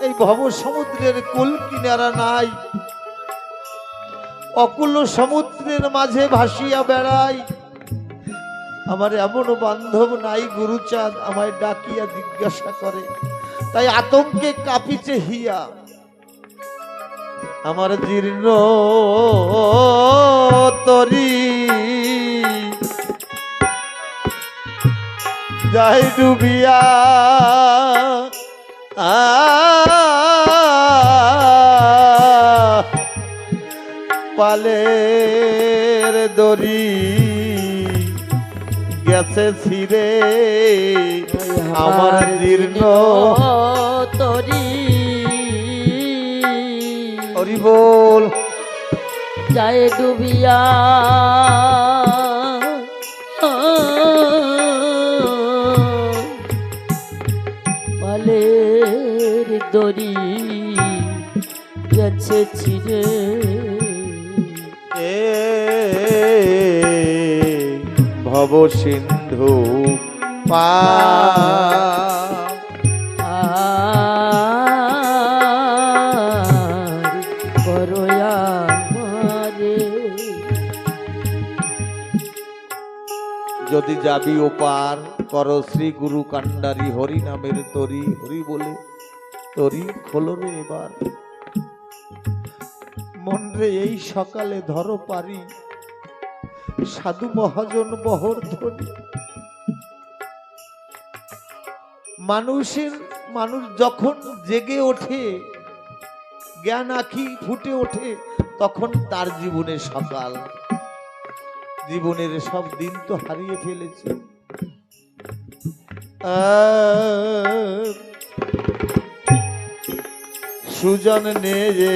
এই ভব সমুদ্রের কুল কিনারা নাই, অকুল সমুদ্রের মাঝে ভাসিয়া বেড়াই। আমার এমন বান্ধব নাই গুরুচাঁদ আমায় ডাকিয়া জিজ্ঞাসা করে, তাই আতঙ্কে কাঁপিছে হিয়া। আমার জীর্ণ তরি যাই ডুবিয়া, পালের দড়ি গেছে ছিঁড়ে, আমার জীর্ণ তরি হরি বল যায় ডুবিয়া। পালের দড়ি গেছে ছিঁড়ে, ভব সিন্ধু করয়া মারে। যদি যাবি ওপার কর শ্রী গুরু কান্ডারি হরি নামের তরি, হরি বলে তরি খোলো রে এবার। মন রে এই সকালে ধরো পারি, সাধু মহাজন বহর ধরি। মানুষ যখন জেগে ওঠে, জ্ঞান আঁখি ফুটে ওঠে, তখন তার জীবনের সকাল। জীবনের সব দিন তো হারিয়ে ফেলেছে। সুজন নে যে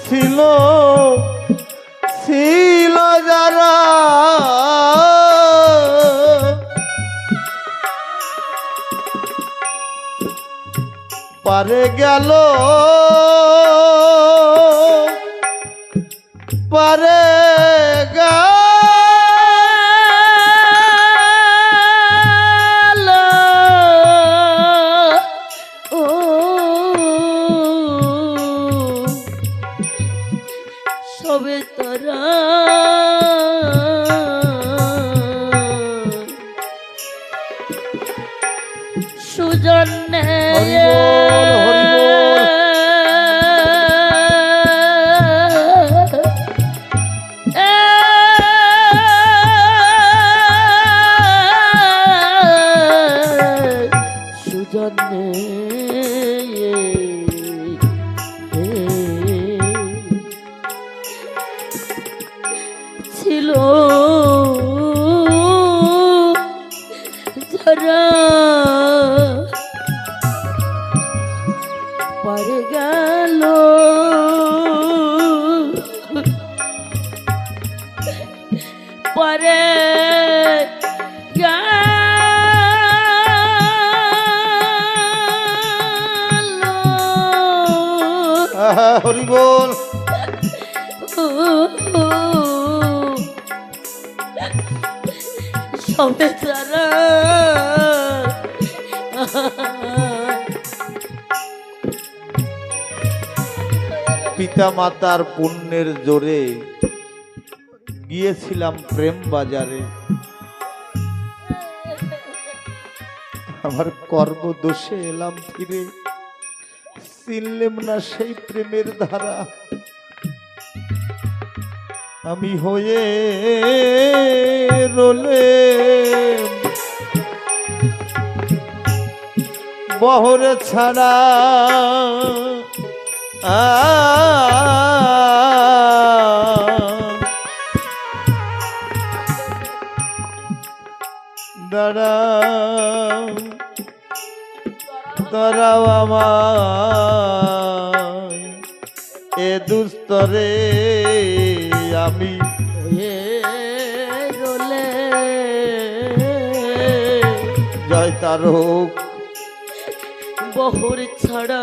ছিল যারা, পারে গেল পারে গেল ও সবে তারা সুজন ছিল যারা পারে গেল পারে হরি বল। সবে তারা পিতা মাতার পুণ্যের জোরে গিয়েছিলাম প্রেম বাজারে, আমার কর্ম দোষে এলাম ফিরে, চিনলেম না সেই প্রেমের ধারা। আমি হয়ে রোলে বহরে ছাড়া, দাঁড়াও দাঁড়াও আমায় এ দুস্তরে, আমি রোলে জয় তারক বহর ছাড়া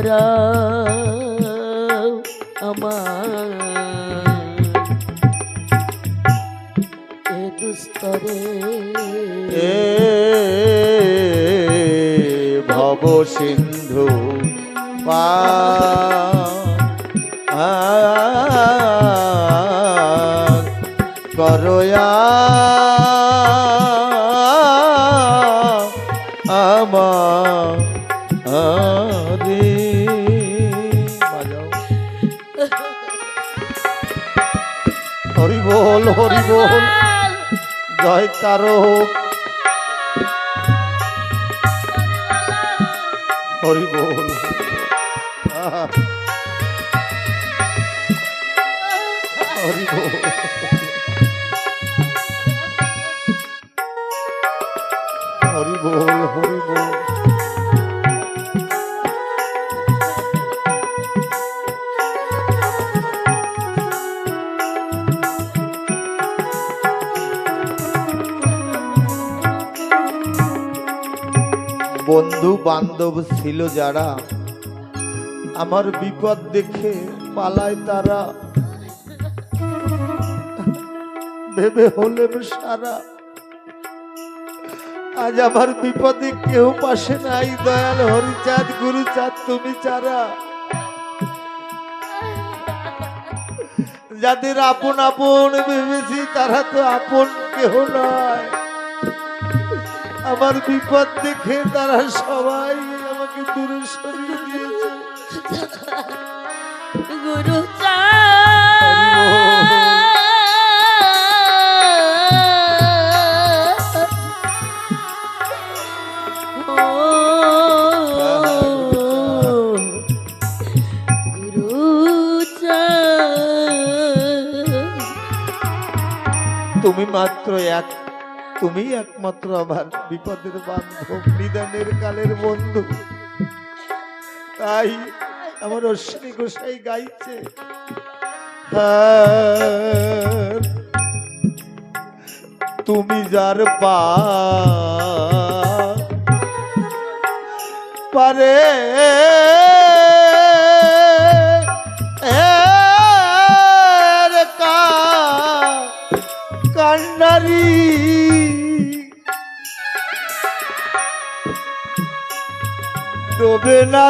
দাঁড়াও আমার এ দুস্তরে এ ভব সিন্ধু করয়া আমারে হরি বল হরি বল জয় তারক হরি বল হরি বল হরি বল হরি বল বন্ধু বান্ধব ছিল যারা আমার বিপদ দেখে পালায় তারা ভেবে হলেম সারা আজ আমার বিপদে কেউ পাশে নাই দয়াল হরিচাঁদ গুরুচাঁদ তুমি ছাড়া যাদের আপন আপন ভেবেছি তারা তো আপন কেহ নয় আমার বিপদ দেখে তারা সবাই আমাকে দূরে সরিয়ে দিয়েছে গুরু তুমি মাত্র তুমি একমাত্র আমার বিপদের বান্ধব নিদানের কালের বন্ধু তাই আমার অশ্বিনী গোসাই গাইছে তুমি যার পারে কান্ডারি ডোবে না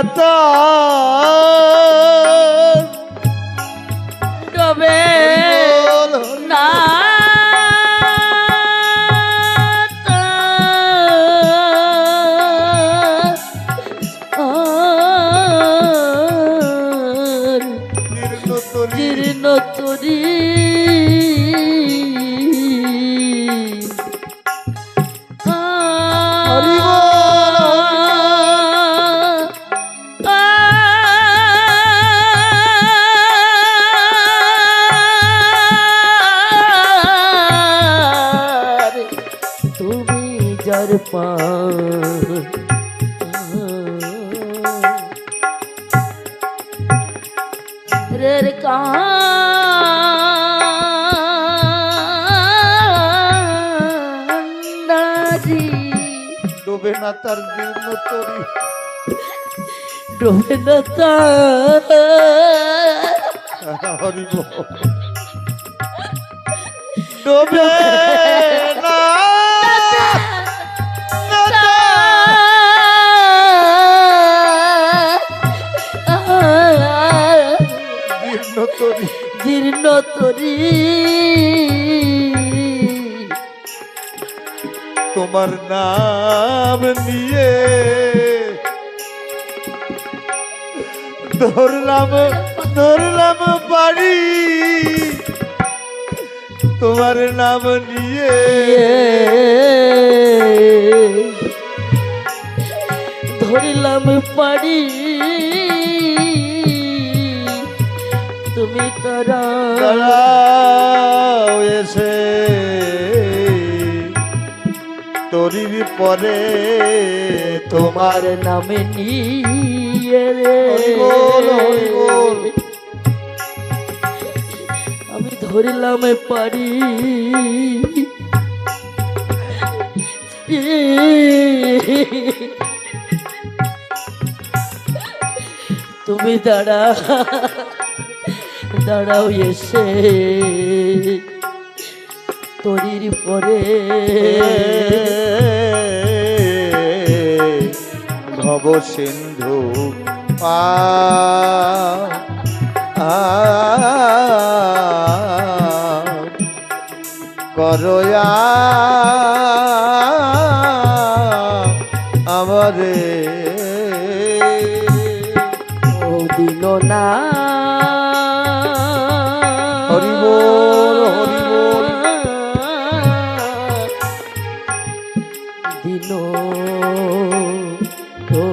ডোবে না জীর্ণ তরি যার রের কান্ডারি ডোবে না তার জীর্ণ তরি ডোবে না তার হরি বল ডোবে না জীর্ণ তরি তোমার নাম নিয়ে ধরলাম বাড়ি তোমার নাম নিয়ে ধরলাম পারি তুমি তারা এসে তরির পরে তোমার নামে নিয়ে আমি ধরলাম পারি তুমি দাঁড়াও এসে তরির পরে ভব সিন্ধু করয়া আমারে ও দিল না হরি বল হরি বল দিল ও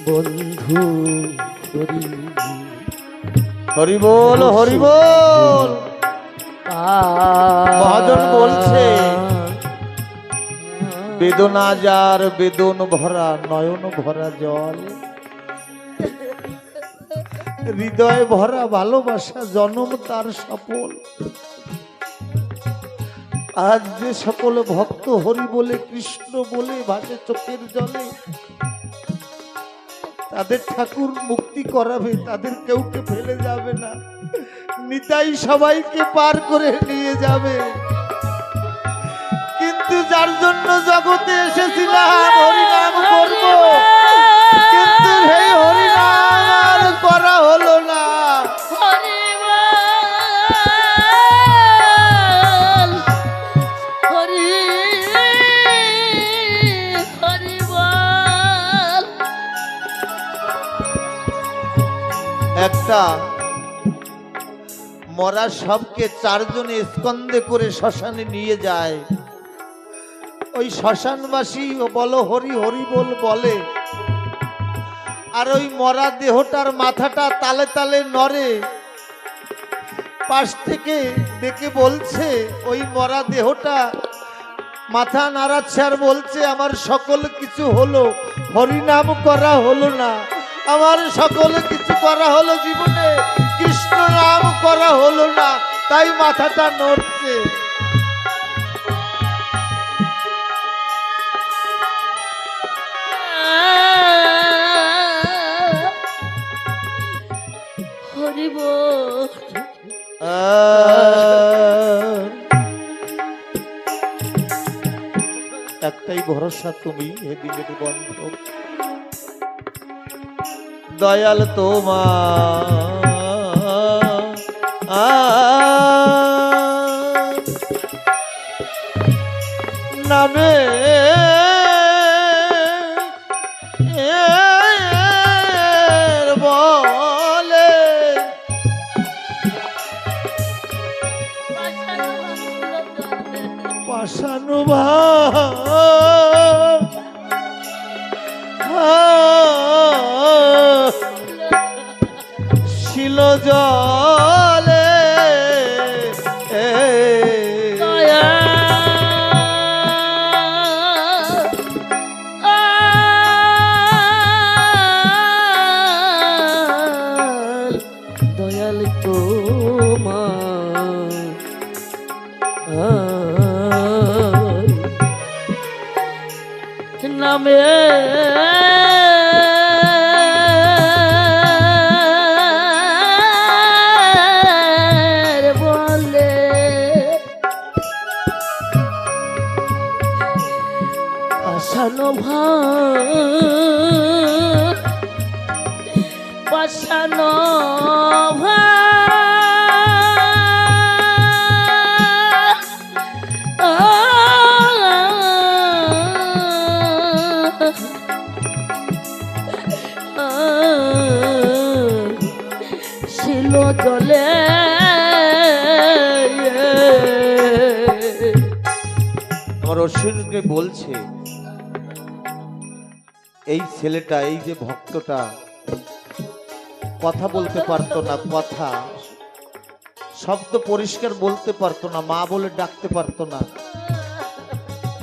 বন্ধু হরি হরি বল হরি বল মহাজন বলছে বেদনা যার বেদন ভরা নয়ন ভরা জল হৃদয় ভরা ভালোবাসা জনম তার সফল আজ যে সকল ভক্ত হরি বলে কৃষ্ণ বলে ভাসে চোখের জলে তাদের ঠাকুর মুক্তি করাবে, তাদের কেউকে ফেলে যাবে না, নিতাই সবাইকে পার করে নিয়ে যাবে। কিন্তু যার জন্য জগতে এসেছিলাম হরিনাম করব, কিন্তু সেই হরিনাম আর করা হলো না। একটা মরা সবকে চারজনে স্কন্ধে করে শ্মশানে নিয়ে যায়। ওই শ্মশানবাসী বলো হরি হরি বল বলে, আর ওই মরা দেহটার মাথাটা তালে তালে নড়ে। পাশ থেকে দেখে বলছে ওই মরা দেহটা মাথা নাড়াচ্ছে আর বলছে আমার সকল কিছু হলো, হরিনাম করা হলো না। আমার সকলে কিছু করা হলো জীবনে, কৃষ্ণ নাম করা হলো না, তাই মাথাটা নড়ছে। একটাই ভরসা তুমি, হে দিনের বন্ধু দয়াল তোমার নামে বলে পাশানুভা শিল জলে দয়াল তোমার নামে পাশানো শিল জলে আমার অশ্বরকে বলছে এই ছেলেটা, এই যে ভক্তটা কথা বলতে পারতো না, কথা শব্দ পরিষ্কার বলতে পারতো না, মা বলে ডাকতে পারতো না,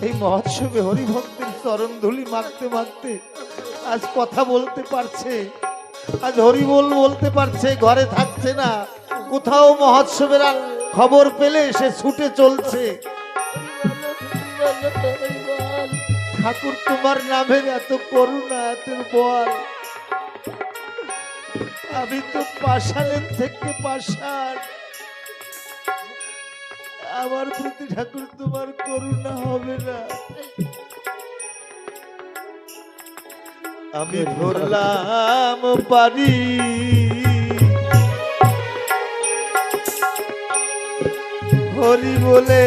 এই মহোৎসবে হরিভক্তের চরণ ধুলি মাখতে মাখতে আজ কথা বলতে পারছে, আজ হরি বলতে পারছে, ঘরে থাকছে না, কোথাও মহোৎসবের খবর পেলে সে ছুটে চলছে। ঠাকুর তোমার নামের এত করুণা, এত বল, আমি তো পাষাণের থেকে পাষাণ, আমার প্রতি ঠাকুর তোমার করুণা হবে না? আমি ধরলাম পারি হরি বলে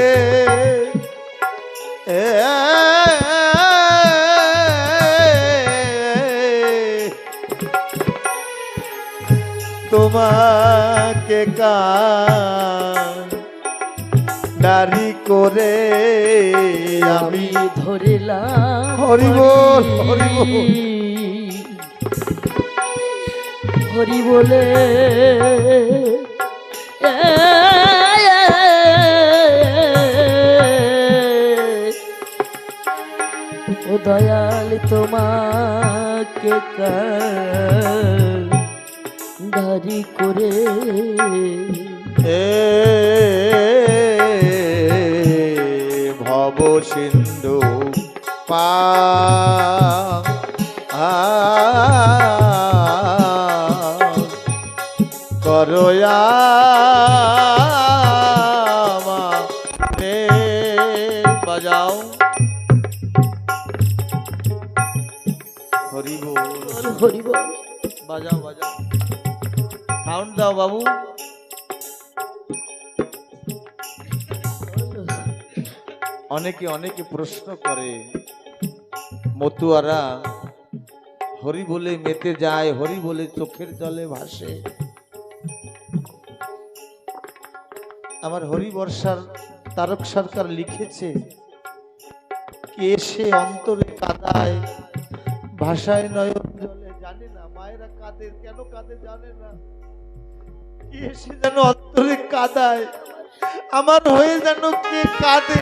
তোমাকে কান্ডারি করে আমি ধরিলাম হরি বল, হরি বল। হরি বলে ও দয়াল তোমাকে কান্ডারি করে ভব সিন্ধু পা করয়া বাজাও হরি বল, হরি বল। বাজাও বাজাও, সাউন্ড দাও বাবু। অনেকে অনেকে প্রশ্ন করে, মতুয়ারা হরি বলে মেতে যায়, হরি বলে চোখের জলে ভাসে। আমার হরি বর্ষার তারক সরকার লিখেছে, কে সে অন্তরে কাদায় ভাষায় নয়ন জলে। জানে না মায়েরা কাঁদে, কেন কাঁদে জানে না, কে সে যেন অন্তরে কাদায়, আমার হয়ে যেন কে কাঁদে,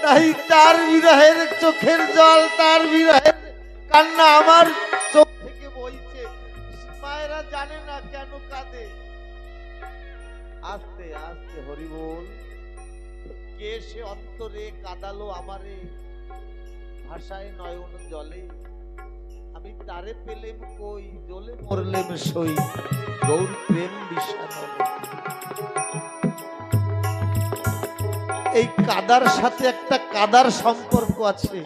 তাই তার বিরহের চোখের জল, তার বিরহের কান্না আমার চোখ থেকে বইছে। মায়েরা জানে না কেন কাঁদে। আস্তে আস্তে হরি বল, কে সে অন্তরে কাদালো আমারে ভাষায় নয়ন জলে, আমি তারে পেলেম কই, জলে মরলেম সই, গৌর প্রেম বিষাদ। এই কাদার সাথে একটা কাদার সম্পর্ক আছে।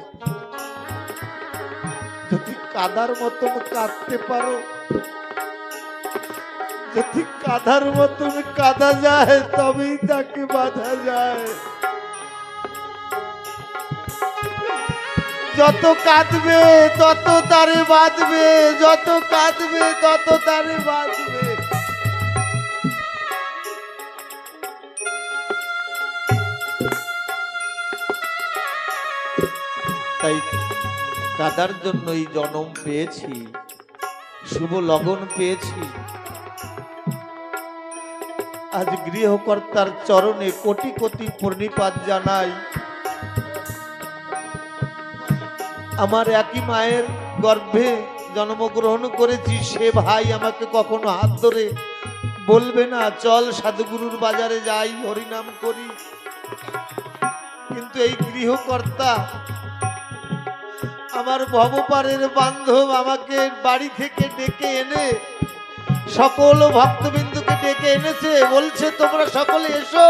যদি কাদার মতন কাঁদতে পারো, যদি কাদার মতন কাঁদা যায়, তবেই তাকে বাঁধা যায়। যত কাঁদবে তত তারে বাঁধবে, যত কাঁদবে তত তারে বাঁধবে। তাই কাদার জন্য এই জন্ম পেয়েছি, শুভ লগন পেয়েছি। আজ গৃহকর্তার চরণে কোটি কোটি প্রণিপাত জানাই। আমার একই মায়ের গর্ভে জন্মগ্রহণ করেছি, সে ভাই আমাকে কখনো হাত ধরে বলবে না চল সাধুগুরুর বাজারে যাই, হরিনাম করি। কিন্তু এই গৃহকর্তা আমার ভবপারের বান্ধব আমাকে বাড়ি থেকে ডেকে এনে, সকল ভক্তবিন্দুকে ডেকে এনেছে, বলছে তোমরা সকলে এসো,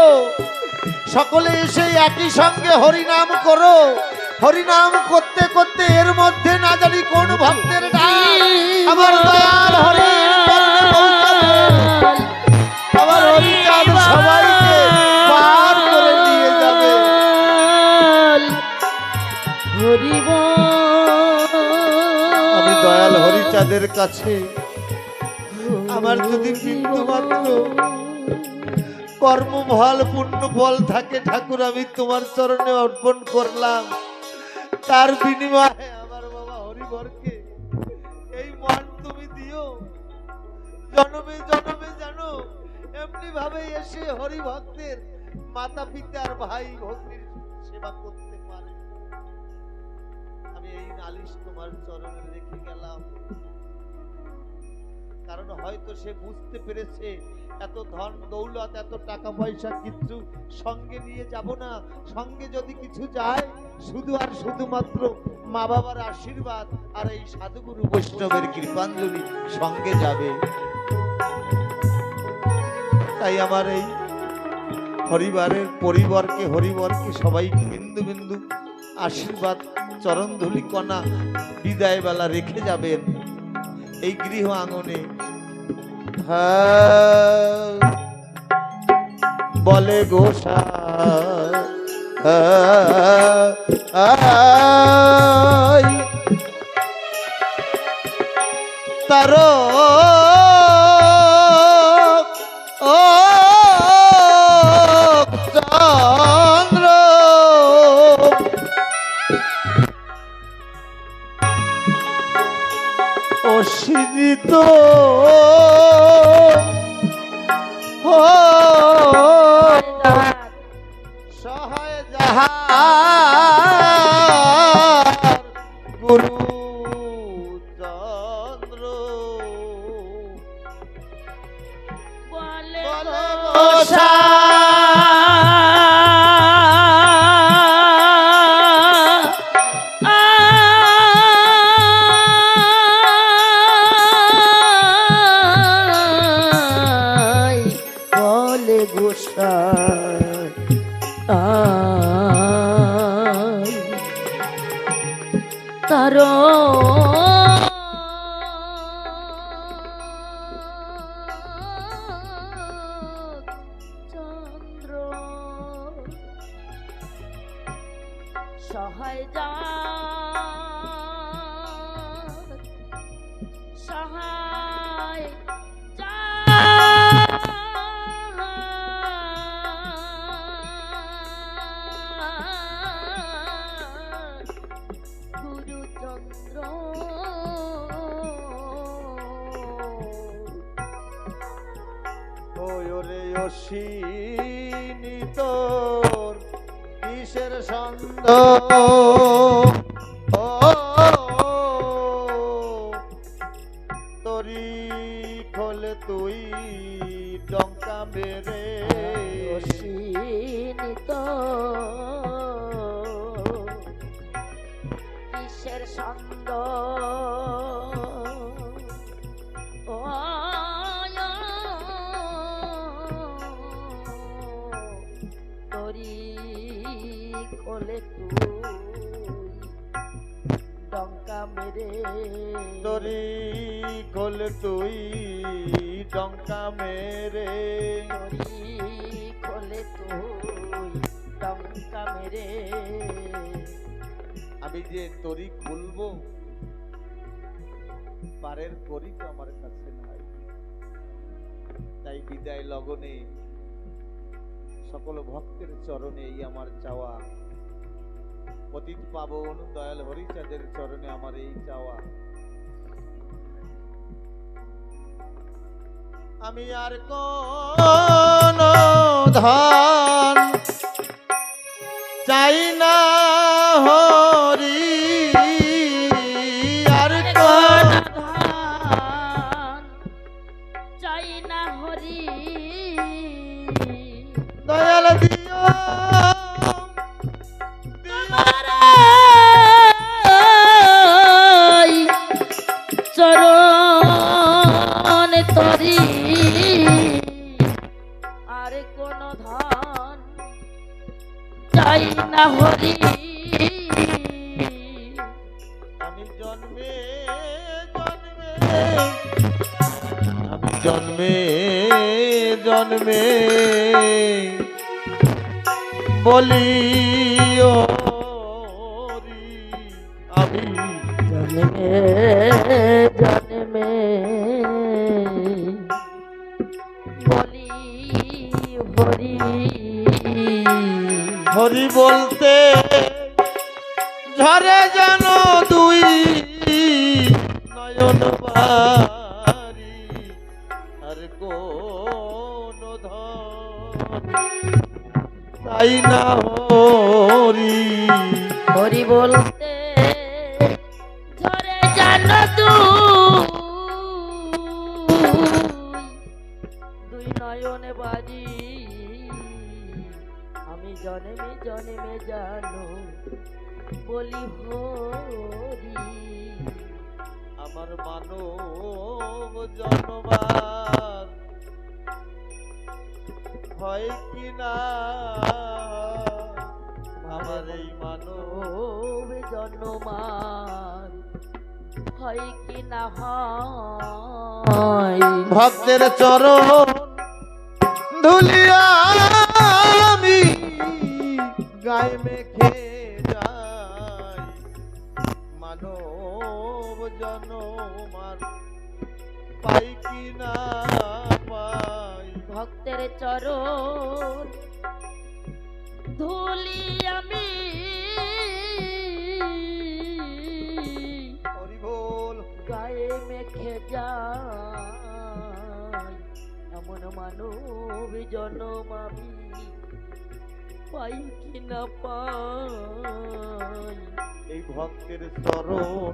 সকলে এসে একই সঙ্গে হরিনাম করো। হরিনাম করতে করতে এর মধ্যে না জানি কোন ভক্তের ডাক আমার দয়াল হরির পরমে পৌঁছাবে। আমার হরিচাঁদ সবাইকে পার করে নিয়ে যাবে। হরি বল। আমি দয়াল হরিচাঁদের কাছে আমার যদি বিন্দু মাত্র কর্ম ফল পুণ্য ফল থাকে, ঠাকুর আমি তোমার চরণে অর্পণ করলাম। তার বিনিময়ে আমার বাবা হরিবরকে এই মান তুমি দিও, জনমে জনমে জানো এমনি ভাবে এসে হরি ভক্তের মাতা পিতার ভাই ভগ্নির সেবা করতে পারে। আমি এই নালিশ তোমার চরণে রেখে গেলাম। কারণ হয়তো সে বুঝতে পেরেছে এত ধন দৌলত এত টাকা পয়সা কিছু সঙ্গে নিয়ে যাব না, সঙ্গে যদি কিছু যায় শুধু আর শুধুমাত্র মা বাবার আশীর্বাদ আর এই সাধুগুরু বৈষ্ণবের কৃপাঞ্জলি সঙ্গে যাবে। তাই আমার এই হরিবরকে সবাই বিন্দু বিন্দু আশীর্বাদ চরণধুলি কণা বিদায় বেলা রেখে যাবেন এই গৃহ আঙ্গনে। বলে গোসাই তার চন্দ্র অসিত সহায় যাহার গুরু চন্দ্র বলে তার চন্দ্র সহায় যা সহায় যা গুরুচন্দ্র ওরে অশ্বিনী তোর কিসের ছন্দ তরি খোলে তুই ডঙ্কা মেরে অসীনিত কিসের ছন্দ তরি খোলে তুই ডঙ্কা মেরে তরি খোলে তুই ডঙ্কা মেরে তরি খোলে তুই ডঙ্কা মেরে। আমি যে তরি খুলবো পারের করি তো আমার কাছে নাই, তাই বিদায় লগনে সকল ভক্তের চরণে এই আমার চাওয়া, পতিত পাবন দয়াল হরিচাঁদের চরণে আমার এই চাওয়া, আমি আর কোন ধন চাই না হরি, আর কোন চাই না হরি, দয়াল দিও চরণ তরি আর কোন ধন চাই না হরি। আমি জন্মে জন্মে বলিও আমি জন্মে জন্মে বলি হরি হরি বলতে ঝরে যেন দুই নয়ন বারি, আর কোন ধন তাই না হরি। হরি বলতে ঝরে যেন দুই নয়ন বাজি আমি জন্মে জন্মে জানো বলি হরি। আমার মানব জন্মার হয় কি না, আমার এই মানব জন্মার হয় কি না হয়। ভক্তের চরণ ধুলিয়া আমি গায়ে মেখে যাই, মানব জনমার পাই কি না পাই। ভক্তের চরণ ধুলি আমি হরি বল। গায়ে মেখে যাই, এমন মানব জনম আমি পাই কি না পাই। এই ভক্তের চরণ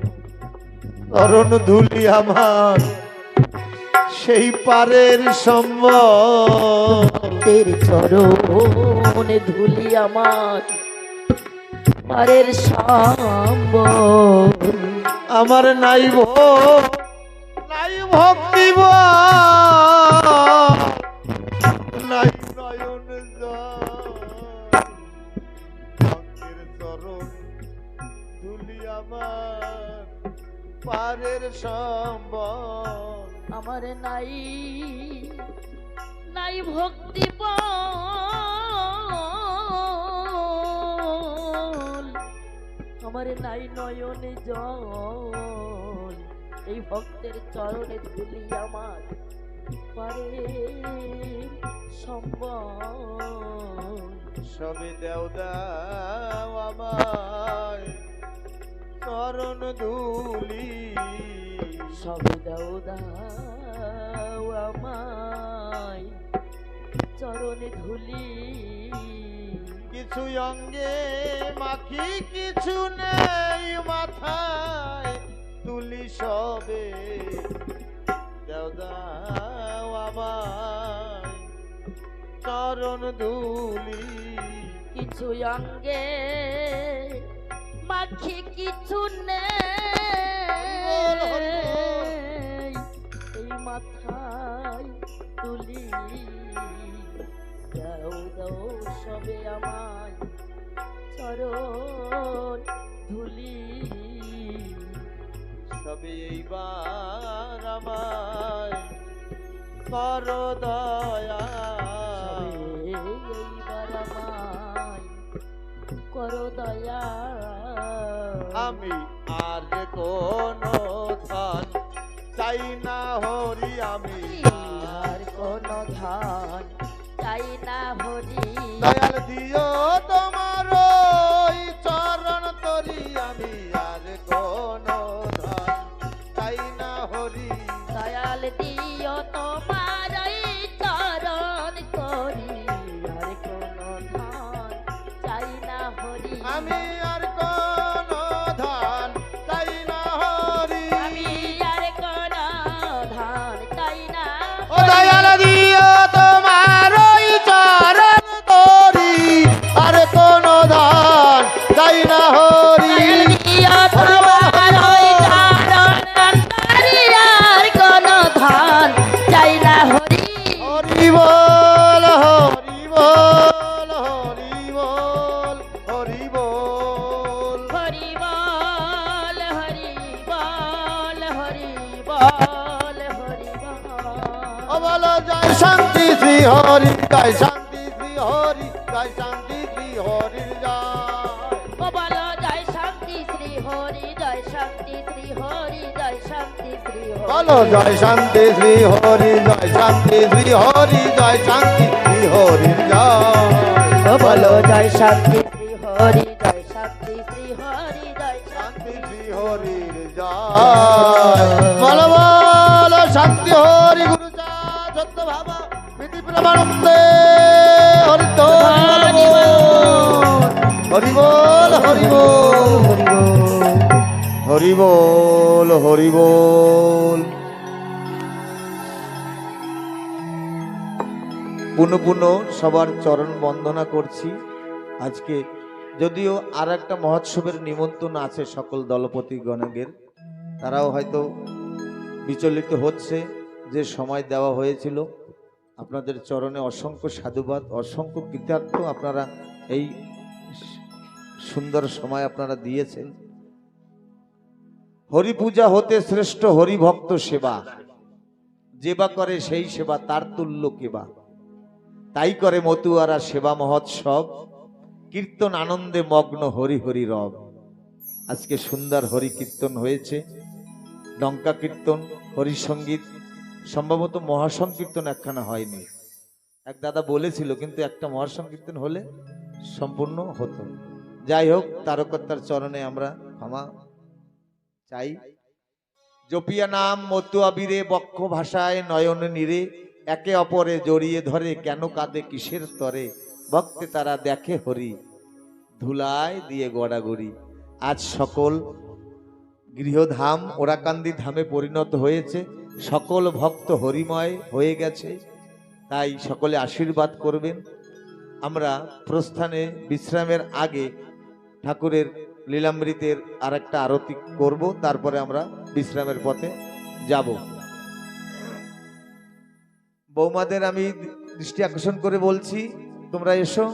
ধুলি আমার সেই পারের সম্বল। ভক্তের চরণ ধুলি আমার পারের সম্বল। আমার নাই নাই ভক্তি নাই নয়ন জল। ভক্তের চরণ ধুলি আমার পারের সম্বল। আমার নাই নাই ভক্তি বল, আমার নাই নয়নে জল। এই ভক্তের চরণে ধুলি আমার পারে সম্বল। সবে দেও দাও আমায় চরণ ধুলি, সবে দাও দাও আমায় চরণে ধুলি। কিছু অঙ্গে মাখি কিছু নেই মাথায় তুলি, সবে দেও দাও আমায় চরণ ধুলি। কিছু অঙ্গে মাখি কিছু নেই এই মাথায় তুলি। দাও দাও সবে আমায় চরণ ধুলি। সবে এইবার আমায় কর দয়া, এইবার আমায় করো দয়া। আমি আর কোনো ধন চাই না হরি, আমি আর কোন ধান চাই না হরি। দয়াল দিও তোমার ওই চরণ তরি, আমি আর কোনো ধন চাই না হরি। দয়াল দিও তোমার এই চরণ করি, আর কোন ধান চাই না হরি। আমি আর কোনো ধন চাই না হরি। আমি আর কোন ধান চাই না। ও দয়াল দিও তোমার ওই চরণ তরি, আর কোনো ধন চাই না হরি। দয়াল দিও তোমার ওই চরণ করি, আর কোন ধান চাই না হরি। হরি বল হরি বল হরি বল হরি বল। হরি বল হরি বল হরি বল হরি ও বল। বলো জয় শান্তি শ্রী হরি, জয় শান্তি শ্রী হরি, জয় শান্তি শ্রী হরির জয়। ও বলো জয় শান্তি শ্রী হরি, জয় শান্তি শ্রী হরি, জয় শান্তি শ্রী হরি। বলো জয় শান্তি শ্রী হরি, জয় শান্তি শ্রী হরি, জয় শান্তি শ্রী হরির জয়। ও বলো জয় শান্তি শ্রী হরি, জয় শান্তি শ্রী হরি, জয় শান্তি শ্রী হরির জয়। বলো বলো শান্তি হরি গুরু জয় সত্য ভাবা প্রীতি প্রেমানন্দে হরি তো হরি বল হরি বল হরি বল হরি বল। পুনঃ পুনঃ সবার চরণ বন্দনা করছি। আজকে যদিও আর একটা মহোৎসবের নিমন্ত্রণ আছে সকল দলপতি গণের, তারাও হয়তো বিচলিত হচ্ছে যে সময় দেওয়া হয়েছিল। আপনাদের চরণে অসংখ্য সাধুবাদ, অসংখ্য কৃতার্থ। আপনারা এই সুন্দর সময় আপনারা দিয়েছেন। হরি পূজা হতে শ্রেষ্ঠ হরিভক্ত সেবা, যেবা করে সেই সেবা তার তুল্য কেবা। তাই করে মতুয়ারা সেবা মহোৎসব, কীর্তন আনন্দে মগ্ন হরি হরি রব। আজকে সুন্দর হরি কীর্তন হয়েছে, ডঙ্কা কীর্তন, হরিসঙ্গীত, সম্ভবত মহাসংকীর্তন একখানা হয়নি। এক দাদা বলেছিল, কিন্তু একটা মহাসংকীর্তন হলে সম্পূর্ণ হতো। যাই হোক, তারকর্তার চরণে আমরা ক্ষমা চাই। জপিয়া নাম মতুয়া বীরে, বক্ষ ভাষায় নয়ন নীরে, একে অপরে জড়িয়ে ধরে, কেন কাঁদে কিসের তরে, ভক্তে তারা দেখে হরি, ধুলায় দিয়ে গড়াগড়ি। আজ সকল গৃহধাম ওরাকান্দি ধামে পরিণত হয়েছে, সকল ভক্ত হরিময় হয়ে গেছে। তাই সকলে আশীর্বাদ করবেন। আমরা প্রস্থানে বিশ্রামের আগে ঠাকুরের লীলামৃতের আরেকটা আরতি করব, তারপরে আমরা বিশ্রামের পথে যাব। বৌমাদের আমি দৃষ্টি আকর্ষণ করে বলছি, তোমরা এসো।